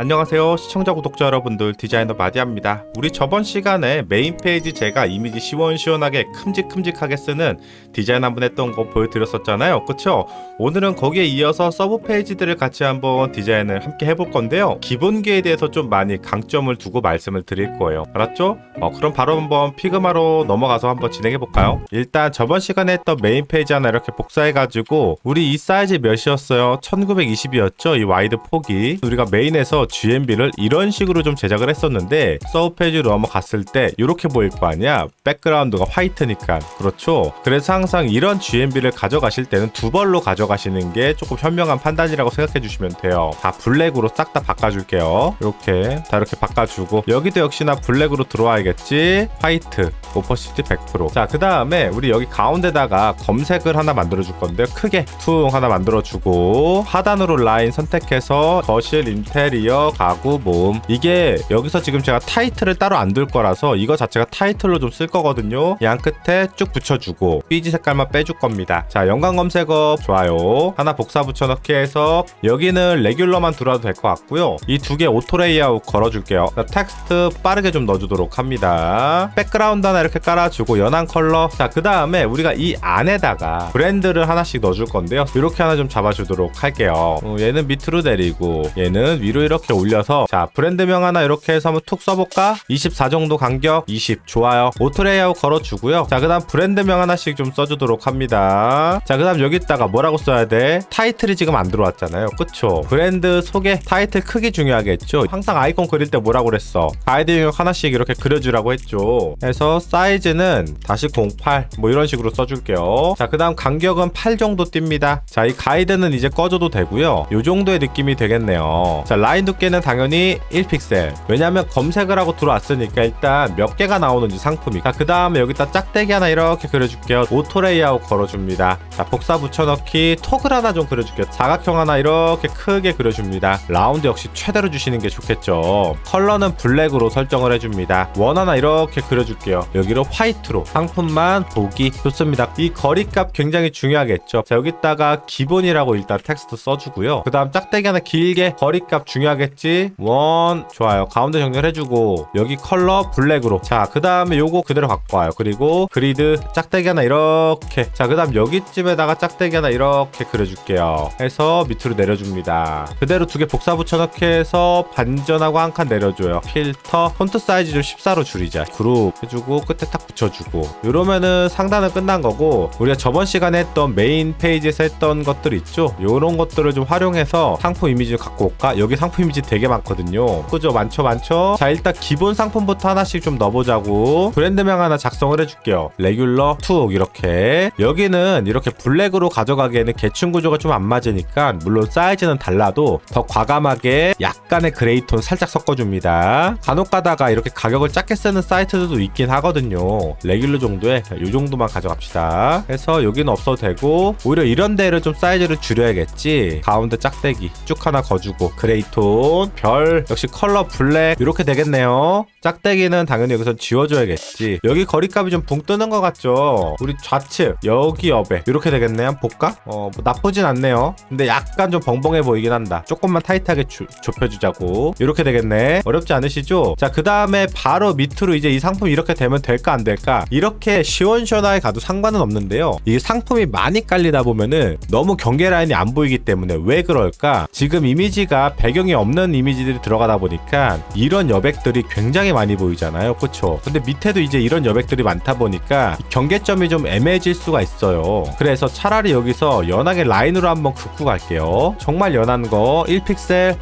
안녕하세요 시청자 구독자 여러분들, 디자이너 마디아입니다. 우리 저번 시간에 메인 페이지 제가 이미지 시원시원하게 큼직큼직하게 쓰는 디자인 한번 했던 거 보여드렸었잖아요, 그쵸? 오늘은 거기에 이어서 서브 페이지들을 같이 한번 디자인을 함께 해볼 건데요, 기본기에 대해서 좀 많이 강점을 두고 말씀을 드릴 거예요. 알았죠? 그럼 바로 한번 피그마로 넘어가서 한번 진행해 볼까요? 일단 저번 시간에 했던 메인 페이지 하나 이렇게 복사해가지고, 우리 이 사이즈 몇이었어요? 1920이었죠? 이 와이드 폭이. 우리가 메인에서 GMB를 이런 식으로 좀 제작을 했었는데, 서브 페이지로 넘어갔을 때 이렇게 보일 거 아니야? 백그라운드가 화이트니까. 그렇죠? 그래서 항상 이런 GMB를 가져가실 때는 두 벌로 가져가시는 게 조금 현명한 판단이라고 생각해 주시면 돼요. 다 블랙으로 싹 다 바꿔줄게요. 이렇게 다 이렇게 바꿔주고, 여기도 역시나 블랙으로 들어와야겠지. 화이트 오퍼시티 100%. 자, 그 다음에 우리 여기 가운데다가 검색을 하나 만들어 줄 건데요, 크게 퉁 하나 만들어 주고, 하단으로 라인 선택해서 거실, 인테리어, 가구, 모음. 이게 여기서 지금 제가 타이틀을 따로 안 둘 거라서 이거 자체가 타이틀로 좀 쓸 거거든요. 양 끝에 쭉 붙여주고 비지 색깔만 빼줄 겁니다. 자, 연관 검색어 좋아요 하나 복사 붙여넣기 해서 여기는 레귤러만 들어도 될 것 같고요. 이 두 개 오토 레이아웃 걸어줄게요. 자, 텍스트 빠르게 좀 넣어주도록 합니다. 백그라운드 하나 이렇게 깔아주고 연한 컬러. 자, 그 다음에 우리가 이 안에다가 브랜드를 하나씩 넣어줄 건데요, 이렇게 하나 좀 잡아주도록 할게요. 얘는 밑으로 내리고 얘는 위로 이렇게 올려서, 자, 브랜드명 하나 이렇게 해서 한번 툭 써볼까? 24 정도 간격, 20 좋아요. 오토 레이아웃 걸어주고요. 자, 그 다음 브랜드명 하나씩 좀 써주도록 합니다. 자, 그 다음 여기다가 뭐라고 써야 돼? 타이틀이 지금 안 들어왔잖아요, 그쵸? 브랜드 소개, 타이틀 크기 중요하겠죠? 항상 아이콘 그릴 때 뭐라고 그랬어? 가이드 영역 하나씩 이렇게 그려주라고 했죠. 그래서 사이즈는 다시 08 뭐 이런 식으로 써줄게요. 자, 그 다음 간격은 8 정도 띱니다. 자, 이 가이드는 이제 꺼줘도 되고요, 요 정도의 느낌이 되겠네요. 자, 라인 두께는 당연히 1픽셀. 왜냐면 검색을 하고 들어왔으니까 일단 몇 개가 나오는지 상품이. 자, 그 다음에 여기다 짝대기 하나 이렇게 그려줄게요. 오토 레이아웃 걸어줍니다. 자, 복사 붙여넣기, 톡을 하나 좀 그려줄게요. 사각형 하나 이렇게 크게 그려줍니다. 라운드 역시 최대로 주시는 게 좋겠죠. 컬러는 블랙으로 설정을 해줍니다. 원 하나 이렇게 그려줄게요. 여기로 화이트로. 상품만 보기 좋습니다. 이 거리값 굉장히 중요하겠죠. 자, 여기다가 기본이라고 일단 텍스트 써주고요. 그 다음 짝대기 하나 길게, 거리값 중요하겠지. 원 좋아요. 가운데 정렬해주고 여기 컬러 블랙으로. 자, 그 다음에 요거 그대로 갖고 와요. 그리고 그리드 짝대기 하나 이렇게. 자, 그 다음 여기쯤에다가 짝대기 하나 이렇게 그려줄게요. 해서 밑으로 내려줍니다. 그대로 두 개 복사 붙여넣기 해서 반전하고 한 칸 내려줘요. 필터 폰트 사이즈 좀 14로 줄이자. 그룹 해주고 끝에 딱 붙여주고, 이러면은 상단은 끝난 거고, 우리가 저번 시간에 했던 메인 페이지에서 했던 것들 있죠, 요런 것들을 좀 활용해서 상품 이미지를 갖고 올까? 여기 상품 이미지 되게 많거든요, 그죠? 많죠. 자, 일단 기본 상품부터 하나씩 좀 넣어보자고. 브랜드명 하나 작성을 해줄게요. 레귤러 툭 이렇게. 여기는 이렇게 블랙으로 가져가기에는 계층 구조가 좀 안 맞으니까, 물론 사이즈는 달라도 더 과감하게 약간의 그레이톤 살짝 섞어줍니다. 간혹 가다가 이렇게 가격을 작게 쓰는 사이트들도 있긴 하거든요. 레귤러 정도에 이 정도만 가져갑시다. 해서 여기는 없어도 되고, 오히려 이런 데를 좀 사이즈를 줄여야겠지. 가운데 짝대기 쭉 하나 거주고, 그레이톤 별 역시 컬러 블랙 이렇게 되겠네요. 짝대기는 당연히 여기서 지워줘야겠지. 여기 거리값이 좀 붕 뜨는 것 같죠? 우리 좌측 여기 옆에 이렇게 되겠네. 한번 볼까? 뭐 나쁘진 않네요. 근데 약간 좀 벙벙해 보이긴 한다. 조금만 타이트하게 좁혀주자고. 이렇게 되겠네. 어렵지 않으시죠? 자, 그 다음에 바로 밑으로 이제 이 상품 이렇게 되면 될까 안 될까? 이렇게 시원시원하게 가도 상관은 없는데요, 이게 상품이 많이 깔리다 보면은 너무 경계 라인이 안 보이기 때문에. 왜 그럴까? 지금 이미지가 배경이 없는 이미지들이 들어가다 보니까 이런 여백들이 굉장히 많이 보이잖아요, 그쵸? 근데 밑에도 이제 이런 여백들이 많다 보니까 경계점이 좀 애매해질 수가 있어요. 그래서 차라리 여기서 연하게 라인으로 한번 긋고 갈게요. 정말 연한 거 1픽셀.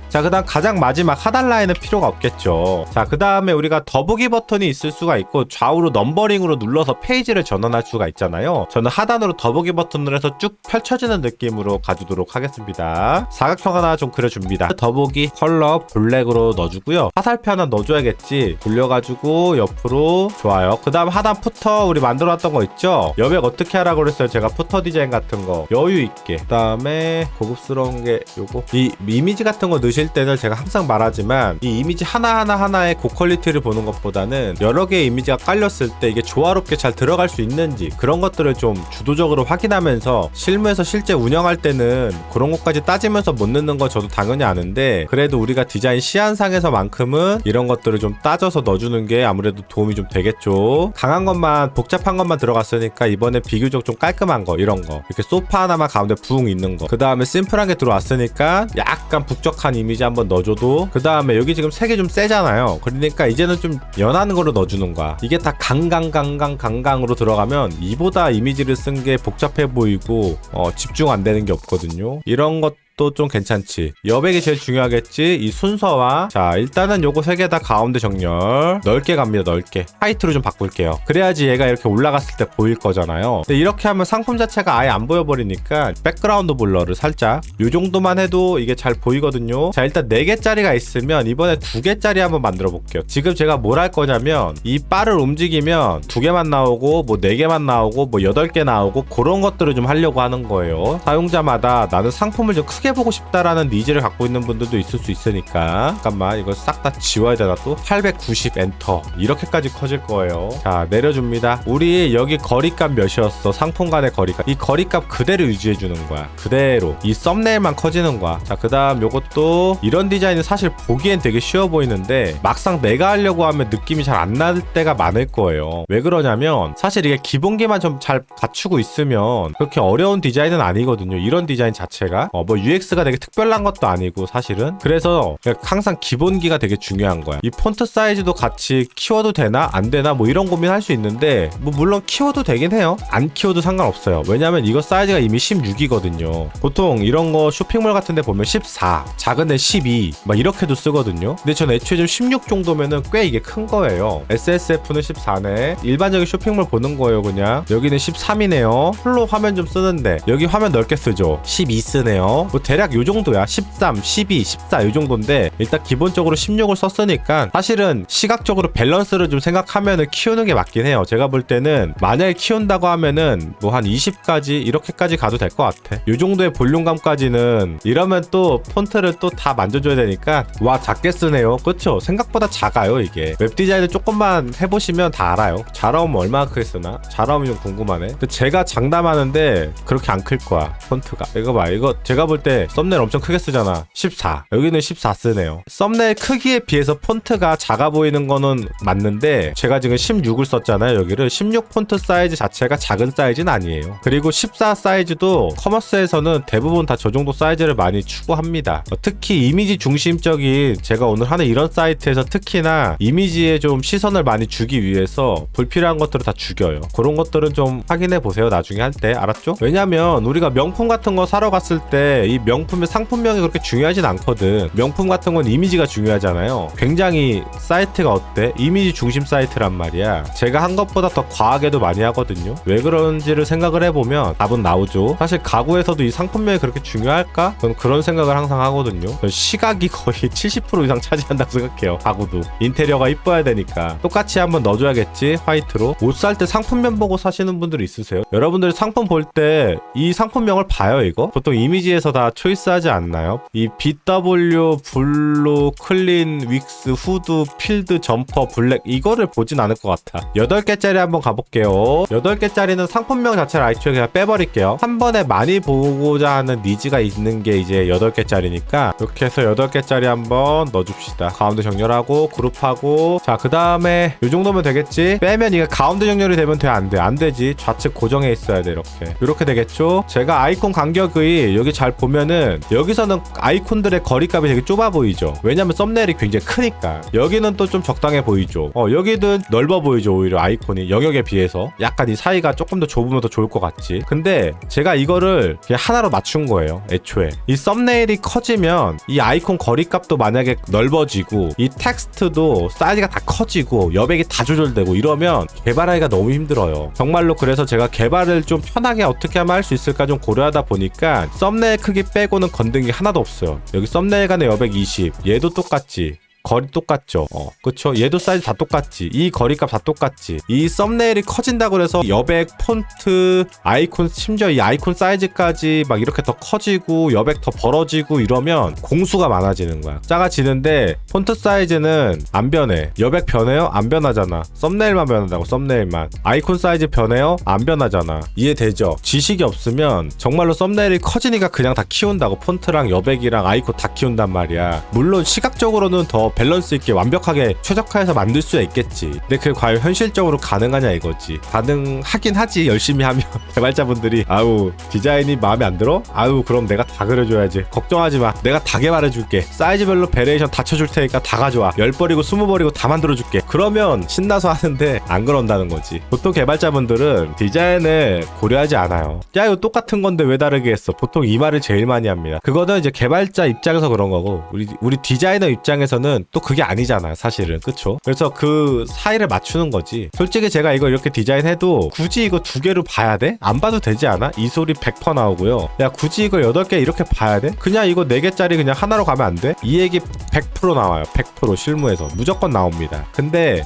자, 그 다음 가장 마지막 하단 라인은 필요가 없겠죠. 자, 그 다음에 우리가 더보기 버튼이 있을 수가 있고, 좌우로 넘버링으로 눌러서 페이지를 전환할 수가 있잖아요. 저는 하단으로 더보기 버튼을 해서 쭉 펼쳐지는 느낌으로 가주도록 하겠습니다. 사각형 하나 좀 그려줍니다. 더보기 컬러 블랙으로 넣어주고요. 화살표 하나 넣어줘야겠지. 돌려가지고 옆으로. 좋아요. 그 다음 하단 푸터 우리 만들어놨던 거 있죠? 여백 어떻게 하라고 그랬어요? 제가 푸터 디자인 같은 거 여유 있게. 그 다음에 고급스러운 게 요거, 이 이미지 같은 거 넣으시는 보실 때는 제가 항상 말하지만 이 이미지 하나하나의 고퀄리티를 보는 것보다는 여러 개의 이미지가 깔렸을 때 이게 조화롭게 잘 들어갈 수 있는지 그런 것들을 좀 주도적으로 확인하면서 실무에서 실제 운영할 때는 그런 것까지 따지면서 못 넣는 거 저도 당연히 아는데 그래도 우리가 디자인 시안상에서만큼은 이런 것들을 좀 따져서 넣어주는 게 아무래도 도움이 좀 되겠죠. 강한 것만 복잡한 것만 들어갔으니까 이번에 비교적 좀 깔끔한 거 이런 거 이렇게 소파 하나만 가운데 붕 있는 거 그 다음에 심플한 게 들어왔으니까 약간 북적한 이미지 한번 넣어줘도 그 다음에 여기 지금 색이 좀 세잖아요. 그러니까 이제는 좀 연한 거로 넣어주는 거야. 이게 다 강강으로 들어가면 이보다 이미지를 쓴 게 복잡해 보이고 집중 안 되는 게 없거든요. 이런 것 또 좀 괜찮지. 여백이 제일 중요하겠지. 이 순서와 자 일단은 요거 세 개 다 가운데 정렬 넓게 갑니다. 넓게 하이트로 좀 바꿀게요. 그래야지 얘가 이렇게 올라갔을 때 보일 거잖아요. 근데 이렇게 하면 상품 자체가 아예 안 보여버리니까 백그라운드 블러를 살짝 요 정도만 해도 이게 잘 보이거든요. 자 일단 4개짜리가 있으면 이번에 2개짜리 한번 만들어 볼게요. 지금 제가 뭘 할 거냐면 이 바를 움직이면 2개만 나오고 뭐 4개만 나오고 뭐 8개 나오고 그런 것들을 좀 하려고 하는 거예요. 사용자마다 나는 상품을 좀 크게 보고 싶다라는 니즈를 갖고 있는 분들도 있을 수 있으니까 잠깐만 이거 싹 다 지워야 되나 또 890 엔터 이렇게까지 커질 거예요. 자 내려줍니다. 우리 여기 거리값 몇이었어? 상품 간의 거리값 이 거리값 그대로 유지해 주는 거야. 그대로 이 썸네일만 커지는 거야. 자 그 다음 요것도 이런 디자인은 사실 보기엔 되게 쉬워 보이는데 막상 내가 하려고 하면 느낌이 잘 안 날 때가 많을 거예요. 왜 그러냐면 사실 이게 기본기만 좀 잘 갖추고 있으면 그렇게 어려운 디자인은 아니거든요. 이런 디자인 자체가 뭐 UX가 되게 특별한 것도 아니고 사실은 그래서 항상 기본기가 되게 중요한 거야. 이 폰트 사이즈도 같이 키워도 되나 안 되나 뭐 이런 고민할 수 있는데 뭐 물론 키워도 되긴 해요. 안 키워도 상관없어요. 왜냐면 이거 사이즈가 이미 16이거든요. 보통 이런 거 쇼핑몰 같은 데 보면 14 작은 데 12 막 이렇게도 쓰거든요. 근데 전 애초에 좀 16 정도면은 꽤 이게 큰 거예요. SSF는 14네. 일반적인 쇼핑몰 보는 거예요. 그냥 여기는 13이네요. 풀로 화면 좀 쓰는데 여기 화면 넓게 쓰죠. 12 쓰네요. 뭐 대략 요 정도야. 13, 12, 14 요 정도인데 일단 기본적으로 16을 썼으니까 사실은 시각적으로 밸런스를 좀 생각하면은 키우는 게 맞긴 해요. 제가 볼 때는 만약에 키운다고 하면은 뭐 한 20까지 이렇게까지 가도 될 것 같아. 요 정도의 볼륨감까지는 이러면 또 폰트를 또 다 만져줘야 되니까 와 작게 쓰네요. 그쵸? 생각보다 작아요 이게. 웹디자인을 조금만 해보시면 다 알아요. 잘 나오면 얼마나 크게 쓰나? 잘 나오면 좀 궁금하네. 근데 제가 장담하는데 그렇게 안 클 거야 폰트가. 이거 봐 이거 제가 볼 때 썸네일 엄청 크게 쓰잖아. 14 여기는 14 쓰네요. 썸네일 크기에 비해서 폰트가 작아 보이는 거는 맞는데 제가 지금 16을 썼잖아요. 여기를 16 폰트 사이즈 자체가 작은 사이즈는 아니에요. 그리고 14 사이즈도 커머스에서는 대부분 다 저 정도 사이즈를 많이 추구합니다. 특히 이미지 중심적인 제가 오늘 하는 이런 사이트에서 특히나 이미지에 좀 시선을 많이 주기 위해서 불필요한 것들을 다 죽여요. 그런 것들은 좀 확인해 보세요. 나중에 할 때 알았죠? 왜냐면 우리가 명품 같은 거 사러 갔을 때 이 명품의 상품명이 그렇게 중요하진 않거든. 명품 같은 건 이미지가 중요하잖아요. 굉장히 사이트가 어때? 이미지 중심 사이트란 말이야. 제가 한 것보다 더 과하게도 많이 하거든요. 왜 그런지를 생각을 해보면 답은 나오죠. 사실 가구에서도 이 상품명이 그렇게 중요할까? 저는 그런 생각을 항상 하거든요. 시각이 거의 70% 이상 차지한다고 생각해요. 가구도 인테리어가 이뻐야 되니까 똑같이 한번 넣어줘야겠지. 화이트로. 옷 살 때 상품명 보고 사시는 분들이 있으세요? 여러분들이 상품 볼 때 이 상품명을 봐요. 이거 보통 이미지에서 다 초이스하지 않나요? 이 BW, 블루, 클린, 윅스, 후드, 필드, 점퍼, 블랙 이거를 보진 않을 것 같아. 8개짜리 한번 가볼게요. 8개짜리는 상품명 자체를 아이초에 그냥 빼버릴게요. 한 번에 많이 보고자 하는 니즈가 있는 게 이제 8개짜리니까 이렇게 해서 8개짜리 한번 넣어줍시다. 가운데 정렬하고 그룹하고 자 그 다음에 이 정도면 되겠지? 빼면 이게 가운데 정렬이 되면 돼? 안 돼? 안 되지. 좌측 고정해 있어야 돼. 이렇게 되겠죠? 제가 아이콘 간격이 여기 잘 보면은 여기서는 아이콘들의 거리값이 되게 좁아 보이죠. 왜냐면 썸네일이 굉장히 크니까. 여기는 또 좀 적당해 보이죠. 여기는 넓어 보이죠. 오히려 아이콘이 영역에 비해서 약간 이 사이가 조금 더 좁으면 더 좋을 것 같지. 근데 제가 이거를 그냥 하나로 맞춘 거예요. 애초에 이 썸네일이 커지면 이 아이콘 거리값도 만약에 넓어지고 이 텍스트도 사이즈가 다 커지고 여백이 다 조절되고 이러면 개발하기가 너무 힘들어요. 정말로. 그래서 제가 개발을 좀 편하게 어떻게 하면 할 수 있을까 좀 고려하다 보니까 썸네일 크기 빼고는 건든 게 하나도 없어요. 여기 썸네일 간의 여백 20 얘도 똑같지. 거리 똑같죠. 그쵸. 얘도 사이즈 다 똑같지. 이 거리값 다 똑같지. 이 썸네일이 커진다고 해서 여백, 폰트, 아이콘, 심지어 이 아이콘 사이즈까지 막 이렇게 더 커지고 여백 더 벌어지고 이러면 공수가 많아지는 거야. 작아지는데 폰트 사이즈는 안 변해. 여백 변해요? 안 변하잖아. 썸네일만 변한다고. 썸네일만. 아이콘 사이즈 변해요? 안 변하잖아. 이해되죠? 지식이 없으면 정말로 썸네일이 커지니까 그냥 다 키운다고. 폰트랑 여백이랑 아이콘 다 키운단 말이야. 물론 시각적으로는 더 밸런스 있게 완벽하게 최적화해서 만들 수야 있겠지. 근데 그게 과연 현실적으로 가능하냐 이거지. 가능하긴 하지. 열심히 하면. 개발자분들이 아우 디자인이 마음에 안 들어? 아우 그럼 내가 다 그려줘야지. 걱정하지 마. 내가 다 개발해줄게. 사이즈별로 베리에이션 다 쳐줄 테니까 다 가져와. 10벌이고 20벌이고 다 만들어줄게. 그러면 신나서 하는데 안 그런다는 거지. 보통 개발자분들은 디자인을 고려하지 않아요. 야 이거 똑같은 건데 왜 다르게 했어? 보통 이 말을 제일 많이 합니다. 그거는 이제 개발자 입장에서 그런 거고 우리 디자이너 입장에서는 또 그게 아니잖아요 사실은. 그쵸? 그래서 그 사이를 맞추는 거지. 솔직히 제가 이거 이렇게 디자인해도 굳이 이거 2개로 봐야 돼? 안 봐도 되지 않아? 이 소리 100% 나오고요. 야 굳이 이걸 8개 이렇게 봐야 돼? 그냥 이거 4개짜리 그냥 하나로 가면 안 돼? 이 얘기 100% 나와요. 100% 실무에서 무조건 나옵니다. 근데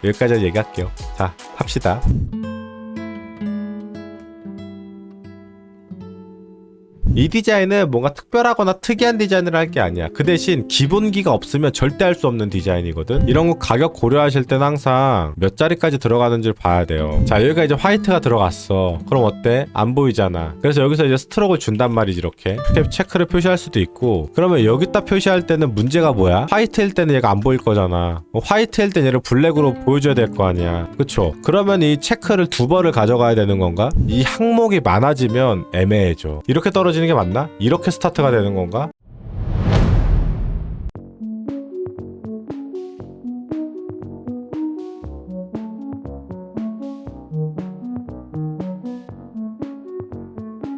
여기까지 얘기할게요. 자 합시다. 이 디자인은 뭔가 특별하거나 특이한 디자인을 할 게 아니야. 그 대신 기본기가 없으면 절대 할 수 없는 디자인이거든. 이런 거 가격 고려하실 땐 항상 몇 자리까지 들어가는지를 봐야 돼요. 자 여기가 이제 화이트가 들어갔어. 그럼 어때? 안 보이잖아. 그래서 여기서 이제 스트로크를 준단 말이지. 이렇게 스텝 체크를 표시할 수도 있고. 그러면 여기다 표시할 때는 문제가 뭐야? 화이트일 때는 얘가 안 보일 거잖아. 화이트일 땐 얘를 블랙으로 보여줘야 될 거 아니야. 그쵸? 그러면 이 체크를 2벌을 가져가야 되는 건가? 이 항목이 많아지면 애매해져. 이렇게 떨어지는 게 맞나? 이렇게 스타트가 되는 건가?